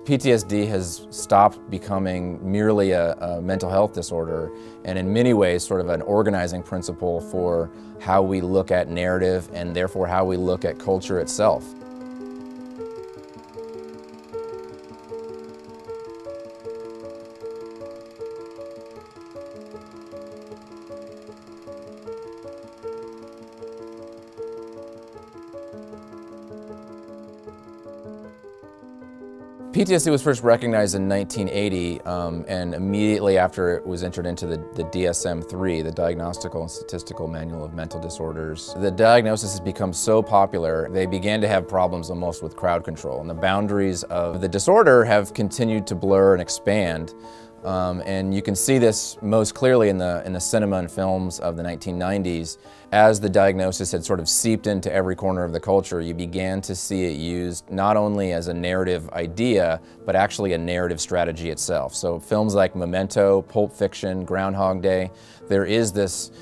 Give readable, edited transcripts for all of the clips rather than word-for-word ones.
PTSD has stopped becoming merely a mental health disorder and in many ways sort of an organizing principle for how we look at narrative and therefore how we look at culture itself. PTSD was first recognized in 1980, and immediately after it was entered into the DSM-3, the Diagnostical and Statistical Manual of Mental Disorders. The diagnosis has become so popular, they began to have problems almost with crowd control, and the boundaries of the disorder have continued to blur and expand. And you can see this most clearly in the cinema and films of the 1990s. As the diagnosis had sort of seeped into every corner of the culture, you began to see it used not only as a narrative idea, but actually a narrative strategy itself. So films like Memento, Pulp Fiction, Groundhog Day, there is this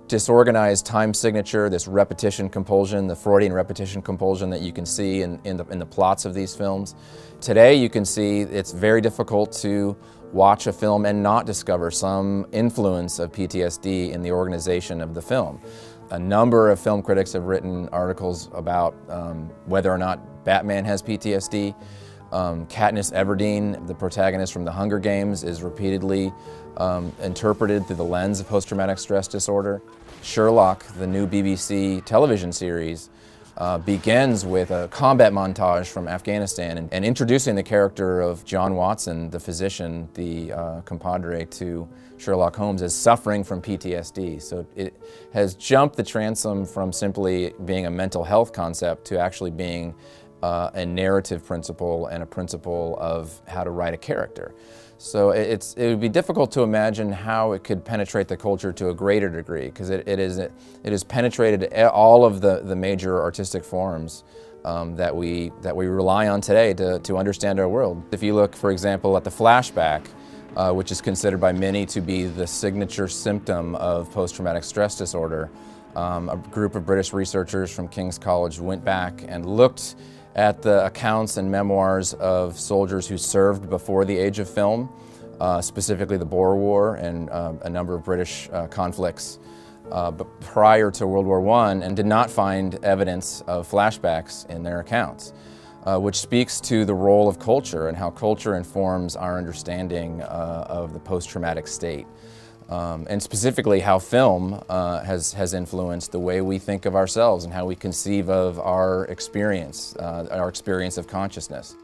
disorganized time signature, this repetition compulsion, the Freudian repetition compulsion that you can see in the plots of these films. Today you can see it's very difficult to watch a film and not discover some influence of PTSD in the organization of the film. A number of film critics have written articles about whether or not Batman has PTSD. Katniss Everdeen, the protagonist from The Hunger Games, is repeatedly interpreted through the lens of post-traumatic stress disorder. Sherlock, the new BBC television series, begins with a combat montage from Afghanistan and introducing the character of John Watson, the physician, the compadre to Sherlock Holmes, as suffering from PTSD. So it has jumped the transom from simply being a mental health concept to actually being a narrative principle and a principle of how to write a character. So it would be difficult to imagine how it could penetrate the culture to a greater degree, because it has penetrated all of the major artistic forms that we rely on today to understand our world. If you look, for example, at the flashback, which is considered by many to be the signature symptom of post-traumatic stress disorder, a group of British researchers from King's College went back and looked at the accounts and memoirs of soldiers who served before the age of film, specifically the Boer War and a number of British conflicts but prior to World War I, and did not find evidence of flashbacks in their accounts, which speaks to the role of culture and how culture informs our understanding of the post-traumatic state. And specifically how film has influenced the way we think of ourselves and how we conceive of our experience of consciousness.